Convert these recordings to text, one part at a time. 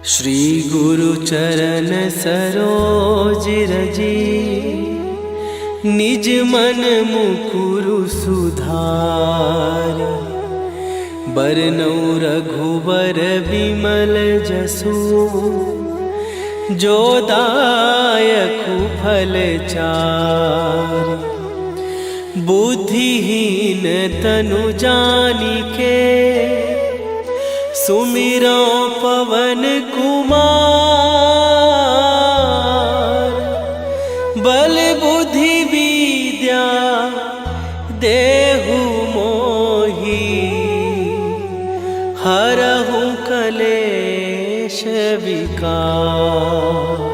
श्री गुरु चरण सरोज रजी, निज मन मुकुरु सुधार। बरनउँ रघुबर विमल जसु, जो दायकु फल चार। बुद्धिहीन तनु जानिके, सुमिरो पवन कुमार। बल बुद्धि विद्या देहु मोहि, हरहु कलेश विकार।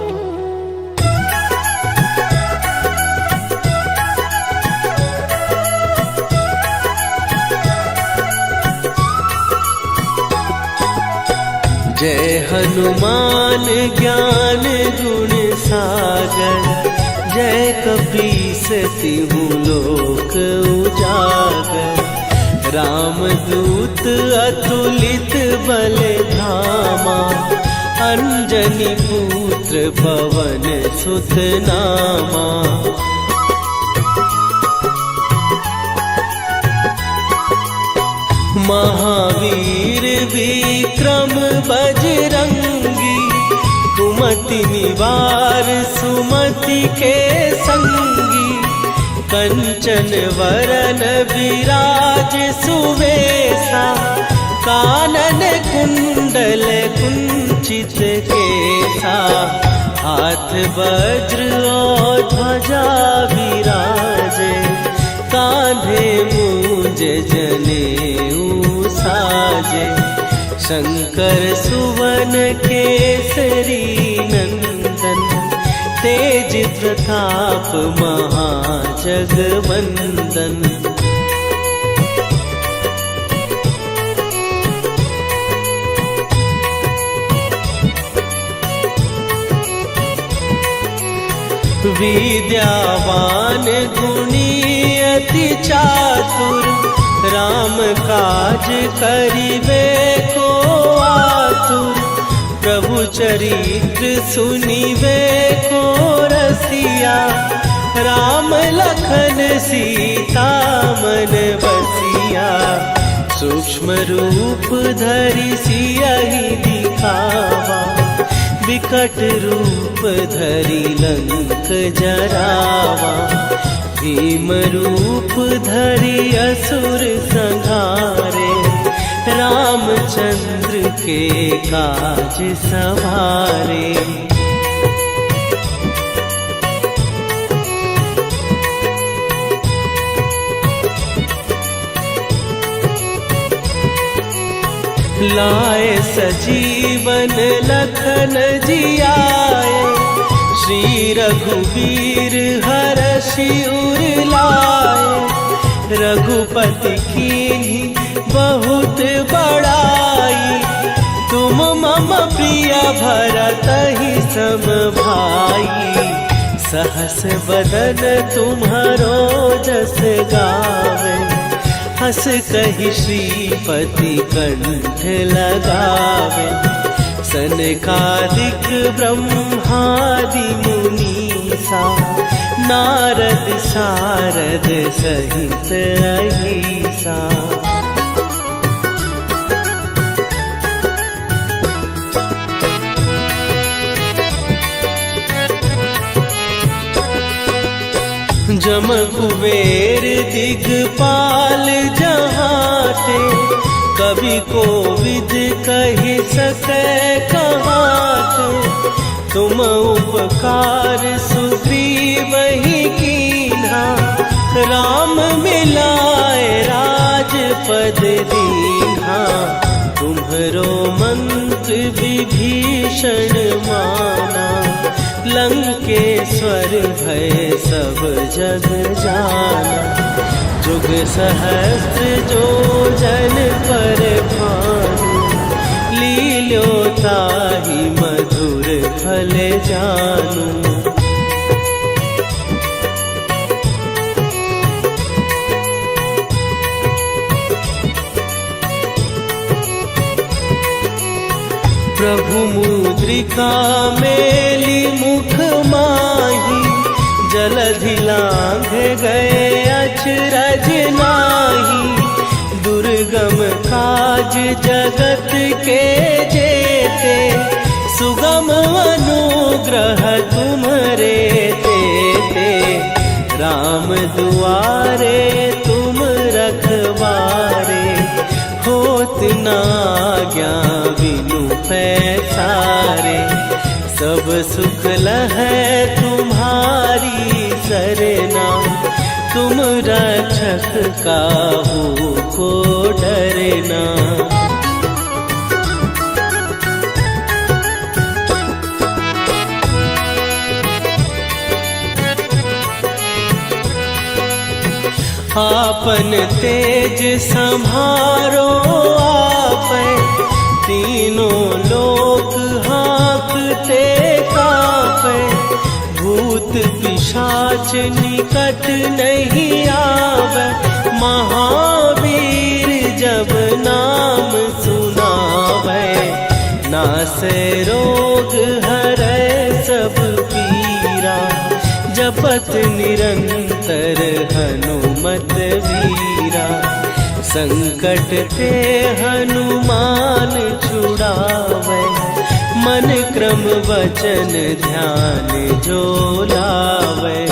जय हनुमान ज्ञान गुण सागर, जय कपीस तिहु लोक उजागर। रामदूत अतुलित बल धामा, अंजनी पुत्र पवन सुत नामा। महावीर विक्रम बजरंगी, कुमति निवार सुमति के संगी। कंचन वरन विराज सुवेशा, कानन कुंडल कुंचित केसा। हाथ वज्र और ध्वजा विराजे, कांधे मूंज जनेऊ साजे। शंकर सुवन केसरी नंदन, तेज प्रताप महाजगवंदन। विद्यावान गुणी अति चातुर, राम काज करिबे को आतुर। प्रभु चरित्र सुनिबे को रसिया, राम लखन सीता मन बसिया। सूक्ष्म रूप धरि सियहि दिखावा, विकट रूप धरि लंक जरावा। भीम रूप धरि असुर संहारे, रामचंद्र के काज सवारे। लाए सजीवन लखन जियाए, श्री रघुवीर हरषि उर लाए। रघुपति कीन्ही बहुत बड़ाई, तुम मम प्रिय भरतहि सम भाई। सहस बदन तुम्हरो जस गावे, हस कहि श्रीपति कंठ लगावे। सनकादिक ब्रह्मादि मुनीसा, नारद सारद सहित अहिसा। जम कुबेर दिगपाल जहाते, कवि कोविद कहि सकै कहाते। तुम उपकार सुग्रीवहि कीन्हा, राम मिलाए राजपद दीन्हा। तुम्हरो मंत्र विभीषण माना, लंकेश्वर भय सब जग जाना। जुग सहस्त्र जो जन पर भानु, लील्यो ताहि मधुर फल जानू। प्रभु मुद्रिका मेली मुख माही, जलधि लांघ गए अचरज नाही। दुर्गम काज जगत के जेते, सुगम अनुग्रह तुम्हरे तेते। राम दुआरे तुम रखवारे, होत न आज्ञा बिनु पैसारे। सब सुख लहै तुम्हारी सरना, तुम रक्षक काहू को डरना। आपन तेज संभारो आपै, तीनों लोक हाँकते कापै। भूत पिशाच निकट नहीं आवे, महावीर जब नाम सुनावे। नासै रोग हरै सब पीरा, जपत निरंतर हनुमत वीरा। संकट ते हनुमान छुड़ावे, मन क्रम वचन ध्यान जो लावे।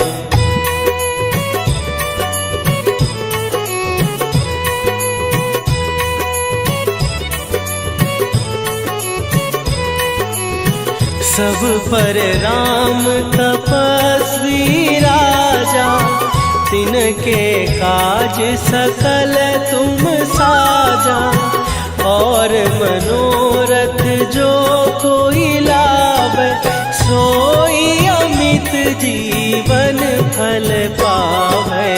सब पर राम तपस्वी राजा, तिनके काज सकल तुम साजा। और मनोरथ जो कोई लावे, सोई अमित जीवन फल पावे।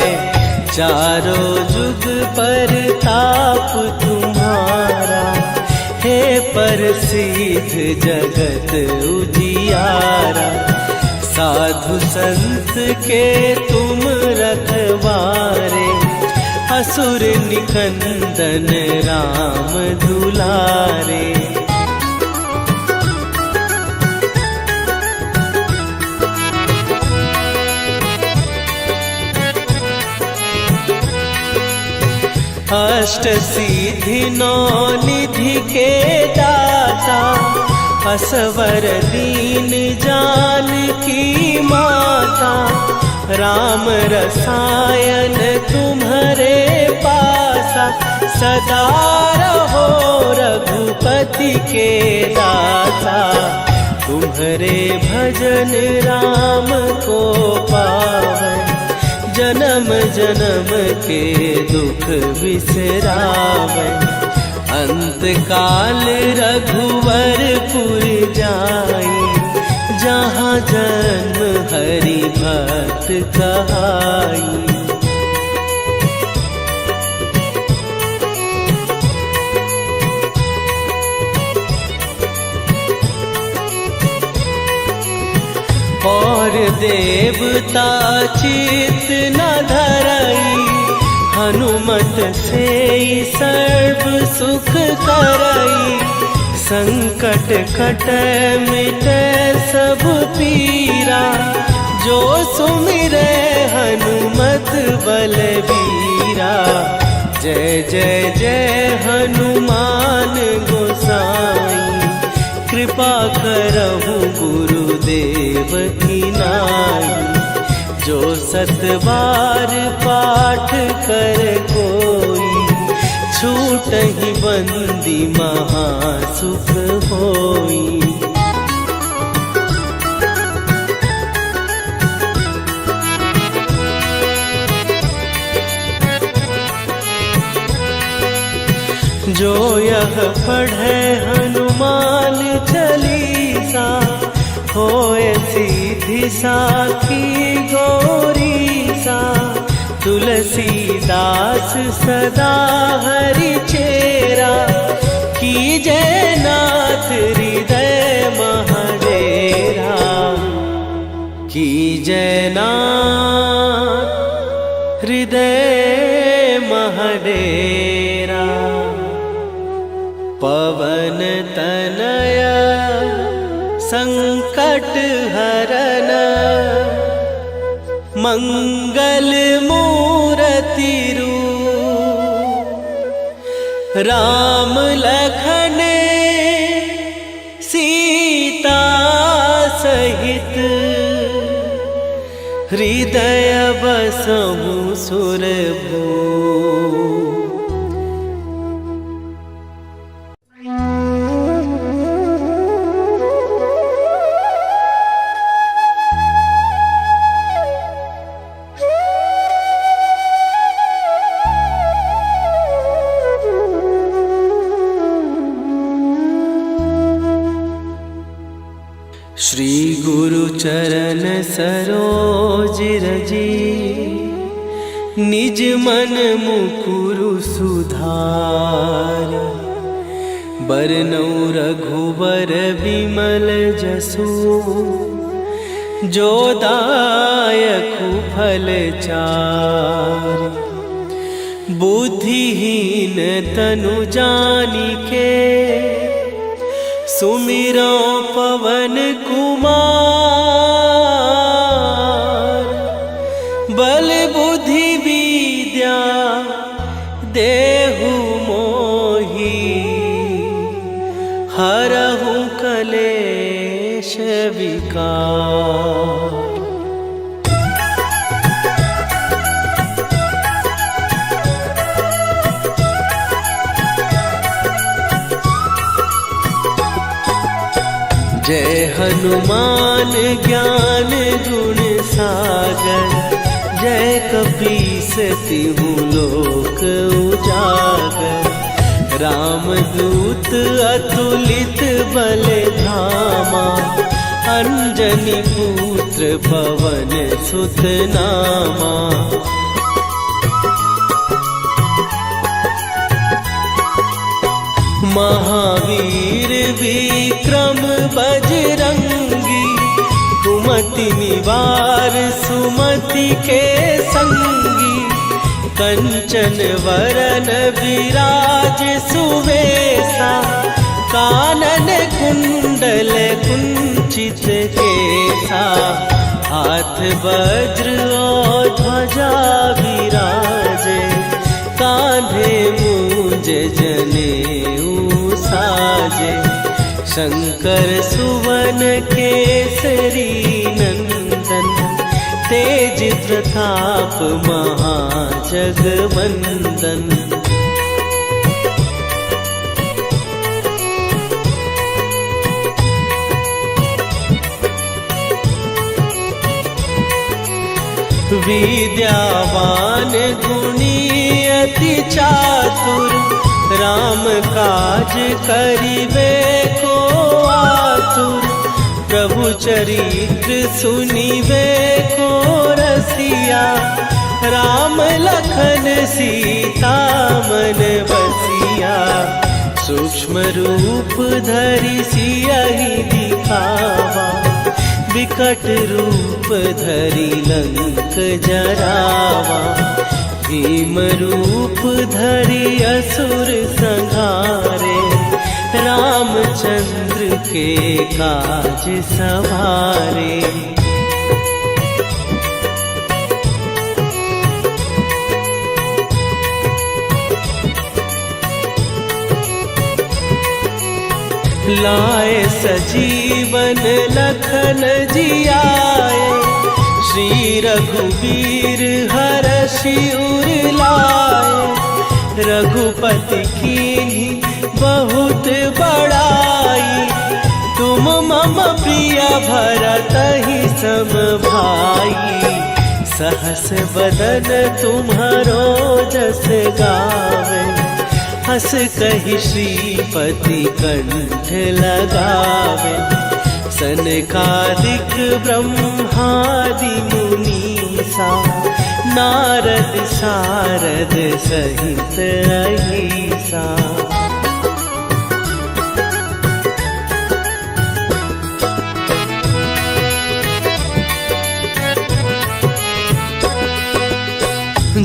चारों जुग पर ताप तुम्हारा, हे प्रसिद्ध जगत उजियारा। साधु संत के तुम रखवारे, असुर निकंदन राम दुलारे। अष्ट सिद्धि नौ निधि के दाता, असवर दीन जानकी माता। राम रसायन तुम्हारे पासा, सदा रहो रघुपति के दासा। तुम्हारे भजन राम को पावे, जन्म जन्म के दुख बिसरावे। अंत काल रघुवरपुर जाई, जहाँ जन्म हरि भक्त कहाई। और देवता चित न धरई, हनुमत से सर्व सुख करई। संकट कटै मिटै सब पीरा, जो सुमिरै हनुमत बलबीरा। जय जय जय हनुमान गोसाई, कृपा करहु गुरुदेव की नाई। जो सत बार पाठ कर कोई, छूटहि बंदी महासुख होई। जो यह पढ़े हनुमान चालीसा, होए सीधी साखी गौरीसा। तुलसीदास सदा हरि चेरा, कीजय नाथ हृदय महडेरा। कीजय नाथ हृदय महडेरा। पवन तनय संकट हरन मंगल मूर्ति रूप राम लखन सीता सहित हृदय बसहु सुरभू। श्री गुरु चरण सरोज रजी निज मन मुकुरु सुधार। बरनउँ रघुबर विमल जसु जो दायकु फल चारि। बुद्धिहीन तनु जानिके सुमिरो पवन कुमार। बल बुद्धि विद्या देहु मोहि हरहु कलेश विकार। जय हनुमान ज्ञान गुण सागर। जय कपीस तिहु लोक उजागर। रामदूत अतुलित बल धामा। अंजनी पुत्र पवन सुत नामा। महावीर विक्रम बजरंगी। कुमति निवार सुमति के संगी। कंचन वरन विराज सुवेशा। कानन कुंडल कुंचित केसा। हाथ वज्र और ध्वजा विराजे। कांधे मूंज जनेऊ साजे। शंकर सुवन केसरी नंदन। तेज प्रताप महाजगवंदन। विद्यावान गुणी अति चातुर। राम काज करिबे को आतुर। प्रभु चरित्र सुनिबे को रसिया। राम लखन सीता मन बसिया। सूक्ष्म रूप धरि सियहि दिखावा। विकट रूप धरि लंक जरावा। भीम रूप धरि असुर संहारे। रामचंद्र के काज सवारे। लाए सजीवन लखन जियाए। श्री रघुबीर हरषि उर लाए। रघुपति कीन्ही बहुत बड़ाई। तुम मम प्रिय भरतहि सम भाई। सहस बदन तुम्हारो जस गावे। हस कहि श्रीपति कंठ लगावे। सनकादिक ब्रह्मादि मुनीसा। नारद सारद सहित अहिसा।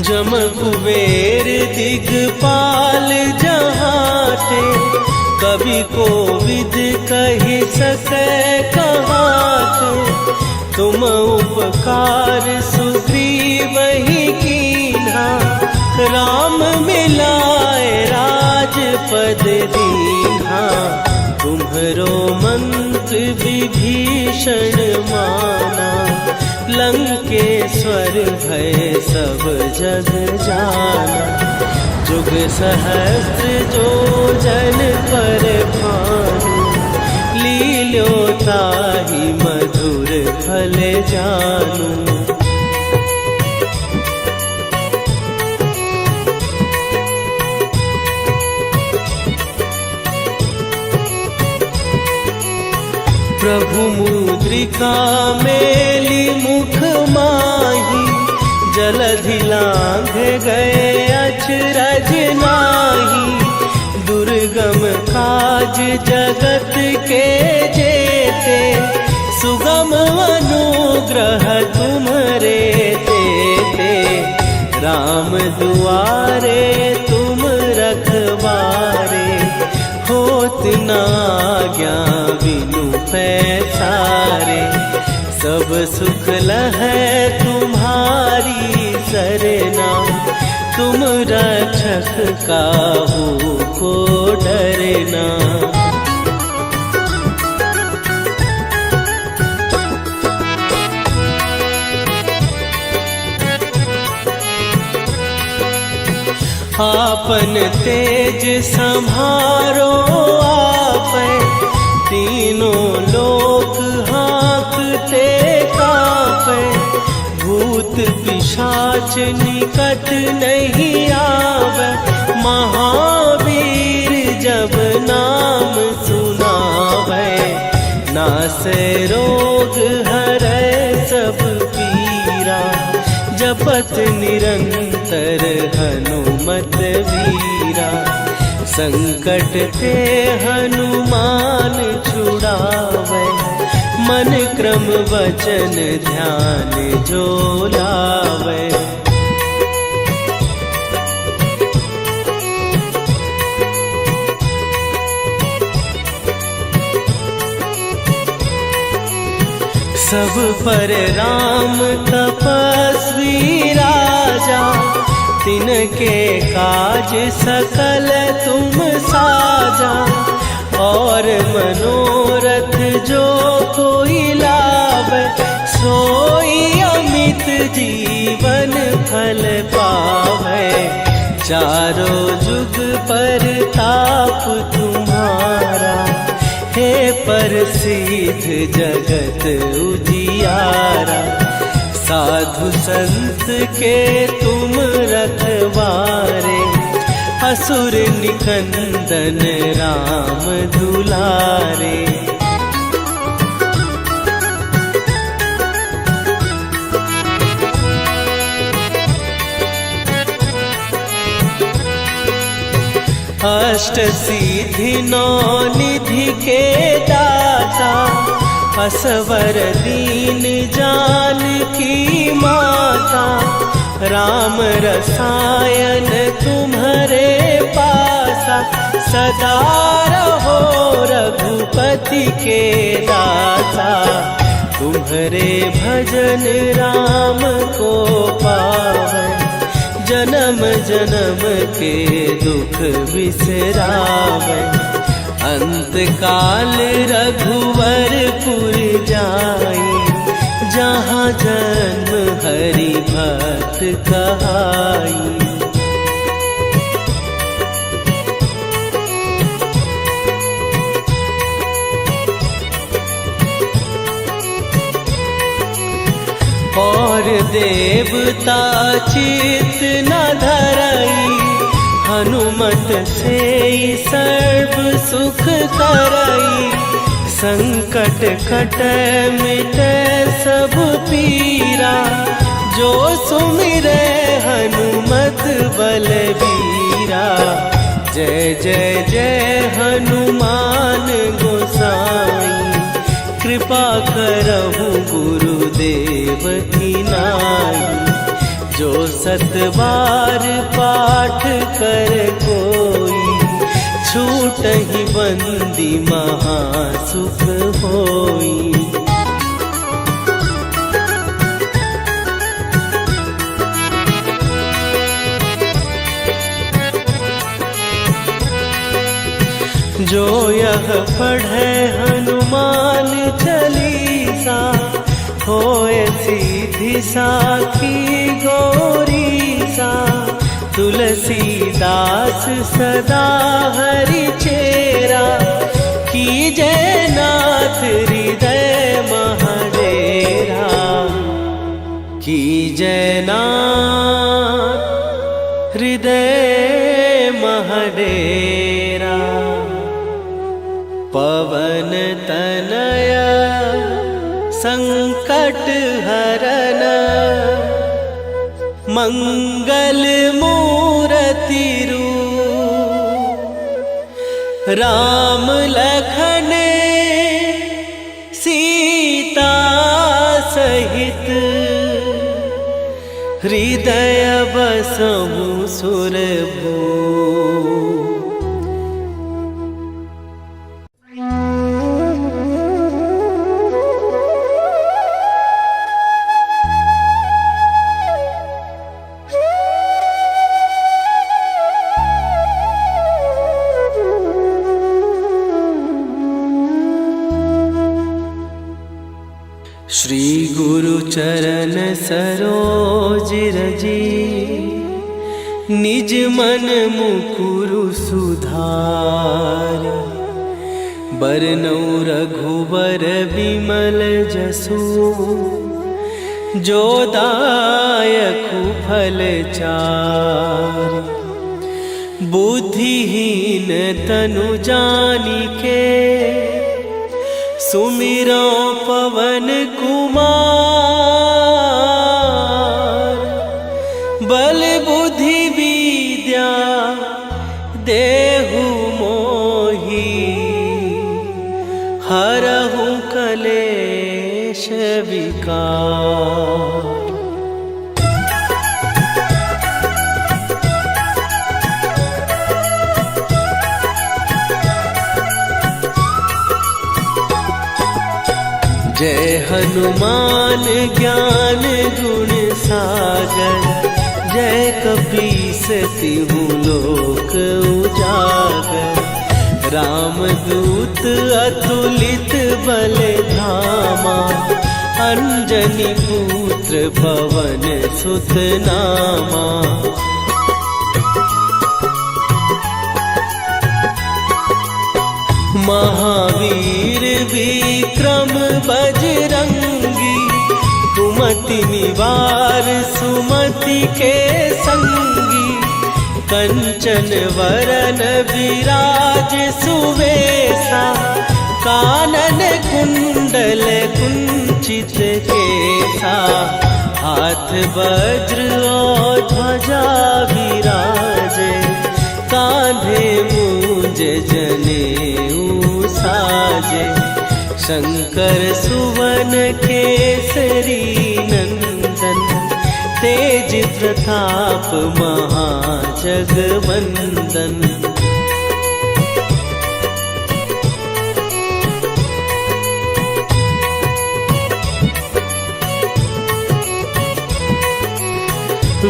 जम कुबेर दिगपाल जहाँ ते। कवि को विद कही सके कहात, तुम उपकार सुग्रीव ही कीन्हा, राम मिलाए राजपद दीन्हा। तुम्हरो मंत्र विभीषण माना, लंकेश्वर भय सब जग जाना। जुग सहस्त्र जो जन पर भानु, लील्यो ताहि मधुर फल जानू। प्रभु मुद्रिका मेली मुख माही, जलधि लांघ गए अचरज नाही। दुर्गम काज जगत के जेते, सुगम अनुग्रह तुम्हरे तेते। राम दुआरे तुम रखवारे, होत न आज्ञा बिनु पैसारे। सब सुख लहै तुम्हारी सरना, तुम रक्षक काहू को डरना। आपन तेज संभारो आपै, तीनों लोक हाँकते कापै। भूत पिशाच निकट नहीं आवे, महावीर जब नाम सुनावे। नासै रोग हरै सब पीरा, जपत निरंतर हनुमत वीरा। संकट ते हनुमान छुड़ावे, मन क्रम वचन ध्यान जो लावे। सब पर राम तपस्वी राजा, तिनके काज सकल तुम साजा। और मनोरथ जो कोई लावे, सोई अमित जीवन फल पावे। चारों जुग पर ताप तुम्हारा, हे प्रसिद्ध जगत उजियारा। साधु संत के तुम रखवारे, असुर निकंदन राम दुलारे। अष्ट सिद्धि नौ निधि के दाता, असवर दीन जानकी माता। राम रसायन तुम्हारे पासा, सदा रहो रघुपति के दासा। तुम्हारे भजन राम को पावै, जन्म जन्म के दुख बिसरावे। अंत काल रघुवरपुर जाई, जहाँ जन्म हरि भक्त कहाई। और देवता चित न धरई, हनुमत से सर्व सुख करई। संकट कट मिटे सब पीरा, जो सुमिरे हनुमत बलबीरा। जय जय जय हनुमान गोसाई, कृपा करहु गुरुदेव की नाई। जो सत बार पाठ कर कोई, छूट छूटहि बंदी महासुख होई। जो यह पढ़े हनुमान चालीसा, होए सीधी साखी गौरी सा। तुलसीदास सदा हरि चेरा, कीजय नाथ हृदय महडेरा। कीजय नाथ हृदय महडेरा। पवन तनय संकट हरन, मंगल मूरति रूप। राम लखन सीता सहित, हृदय बसहु सुरभूप। श्री गुरु चरण सरोज रजी, निज मन मुकुरु सुधार। बरनौ रघुबर बिमल जसु, जो दायकु फल चार। बुद्धिहीन तनु जानिके, सुमिरो पवन कुमार। बल बुद्धि विद्या देहु मोहि, हरहु कलेश विकार। जय हनुमान ज्ञान गुण सागर, जय कपीस तिहु लोक उजागर। रामदूत अतुलित बल धामा, अंजनी पुत्र पवन सुत नामा। महावीर विक्रम बजरंगी, कुमति निवार सुमति के संगी। कंचन वरन विराज सुवेशा, कानन कुंडल कुंचित केसा। हाथ वज्र और ध्वजा विराजे, कांधे मूंज जनेऊ साजे। शंकर सुवन केसरी नंदन, तेज प्रताप महाजगवंदन।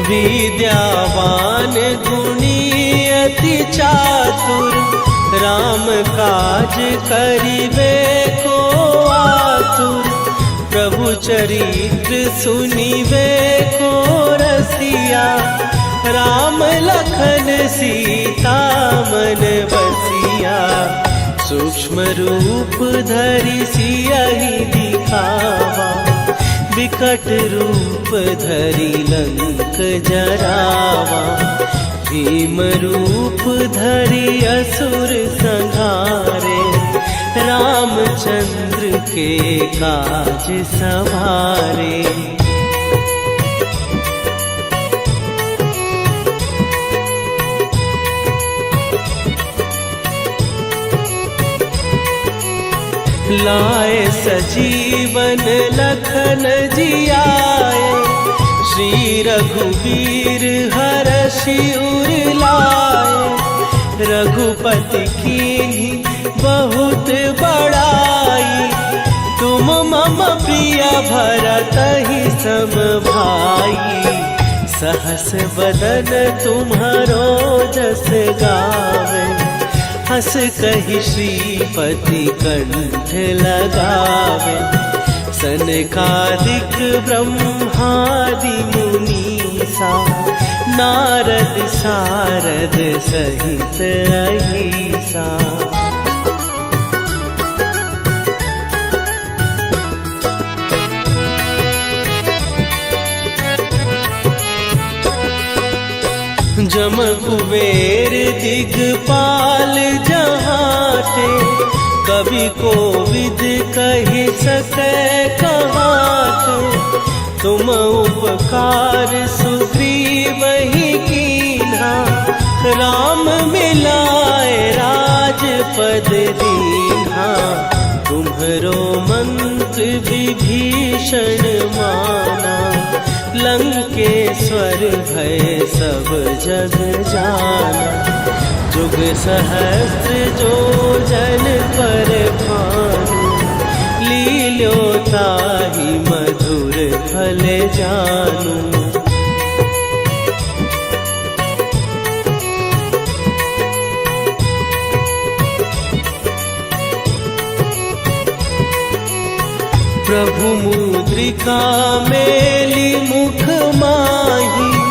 विद्यावान गुणी अति चातुर, राम काज करिबे को आतुर। प्रभु चरित्र सुनिबे को रसिया, राम लखन सीता मन बसिया। सूक्ष्म रूप धरि सियहि दिखावा, विकट रूप धरि लंक जरावा। भीम रूप धरि असुर संहारे, रामचंद्र के काज सवारे। लाए सजीवन लखन जियाए, श्री रघुवीर हरषि उर लाए। रघुपति कीन्ही बहुत बड़ाई। तुम मम प्रिय भरत ही सम भाई। सहस बदन तुम्हारो जस गावे। हस कहि श्रीपति कंठ लगावे। सनकादिक ब्रह्मादि मुनीसा। नारद सारद सहित अहिसा। जम कुबेर दिगपाल जहाते। कवि कोविद कहि सकै कहाते। तुम उपकार सुग्रीव ही कीन्हा। राम मिलाए राजपद दीन्हा। तुम्हरो मंत्र विभीषण माना। लंकेश्वर भय सब जग जाना। जुग सहस्त्र जो जन पर भानु। लील्यो ताहि मधुर फल जानू। प्रभु मुद्रिका मेली मुख माही।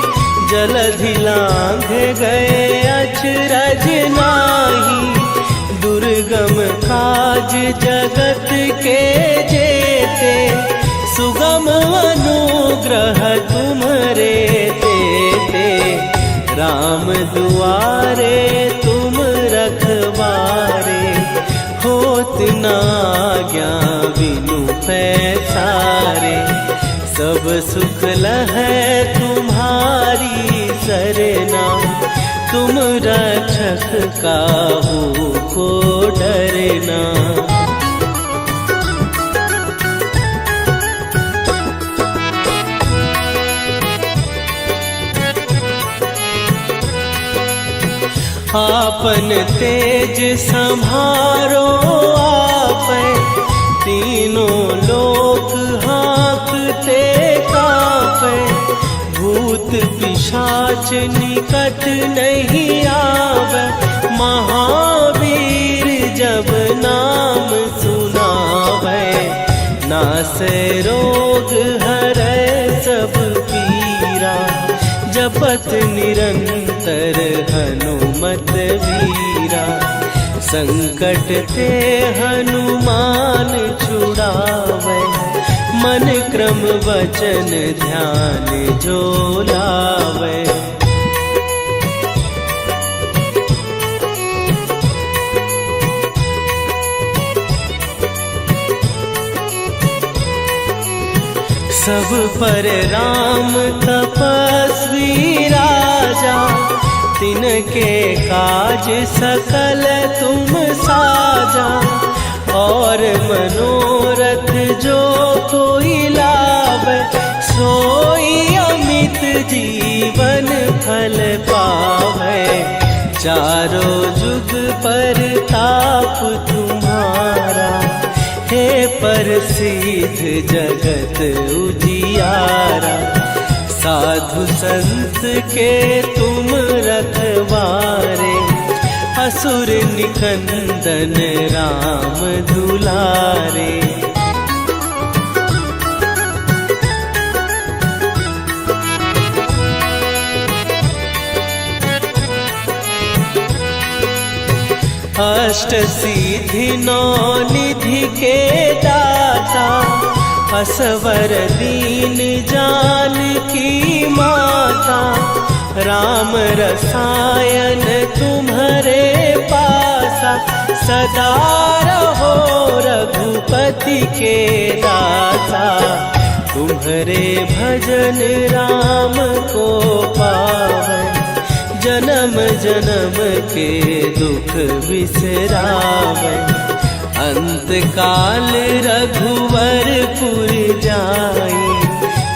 जलधि लांघ गए अचरज नाही। दुर्गम काज जगत के जेते। सुगम अनुग्रह तुम्हरे तेते। राम दुआरे तुम रखवारे। होत न आज्ञा बिनु पैसारे। सब सुख लहै तुम्हारी सरना। तुम रक्षक काहू को डरना। आपन तेज सम्हारो आपै। तीनों लोक हाँकते कांपै। भूत पिशाच निकट नहीं आवे। महावीर जब नाम सुनावे। नासै रोग हरै सब पीरा। जपत निरंतर हनुमत वीरा। संकट ते हनुमान छुड़ावे। मन क्रम वचन ध्यान जो लावे। सब पर राम तपस्वी राजा। तिनके काज सकल तुम साजा। और मनोरथ जो कोई लावे। सोई अमित जीवन फल पावे। चारों जुग पर ताप तुम्हारा। हे प्रसिद्ध जगत उजियारा। साधु संत के तुम रखवारे। असुर निकंदन राम दुलारे। अष्ट सिद्धि नौ निधि के दाता। असवर दीन जानकी माता। राम रसायन तुम्हारे पासा। सदा रहो रघुपति के दासा। तुम्हारे भजन राम को पावे। जन्म जन्म के दुख बिसरावे। अंत काल रघुवरपुर जाई।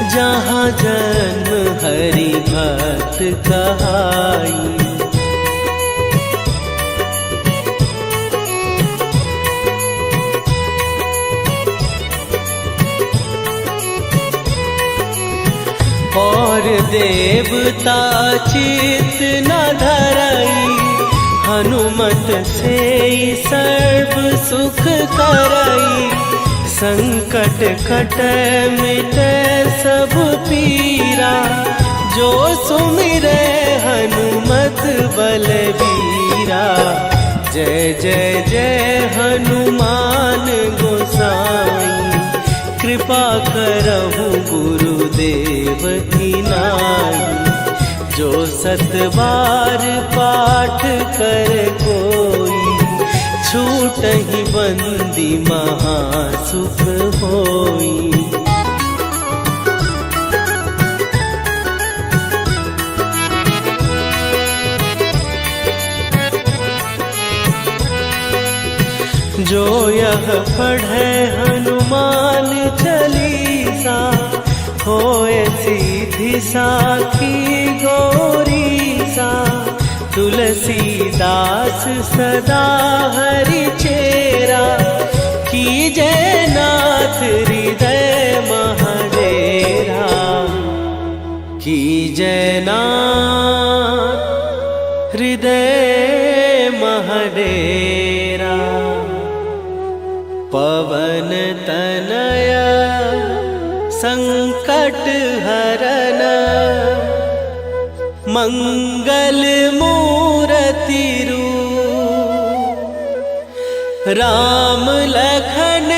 जहाँ जन्म हरि भक्त कहाई। देवता चित न धरई, हनुमत से सर्व सुख करई। संकट कटै मिटै सब पीरा, जो सुमिरै हनुमत बलबीरा। जय जय जय हनुमान गोसाई, कृपा करहु गुरुदेव की नाई। जो 7 बार पाठ कर कोई, छूटहि बंदी महासुख होई। जो यह पढ़े हनुमान चालीसा, होए सीधी साखी गौरीसा। तुलसीदास सदा हरि चेरा, कीजै नाथ हृदय महडेरा। कीजै नाथ हृदय महडेरा। पवन तनय संकट हरन, मंगल मूरति रूप। राम लखन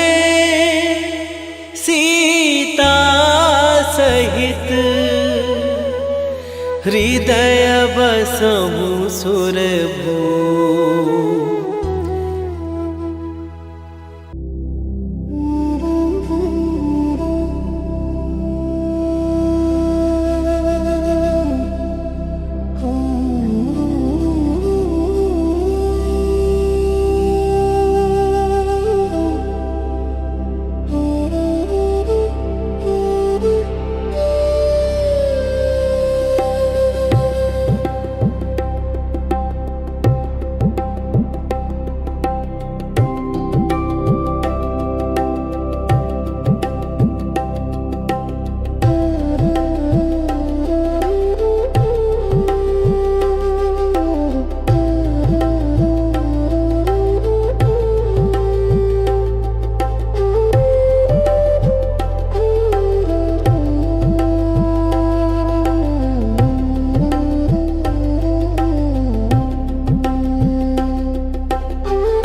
सीता सहित, हृदय बसहु सुरभूप।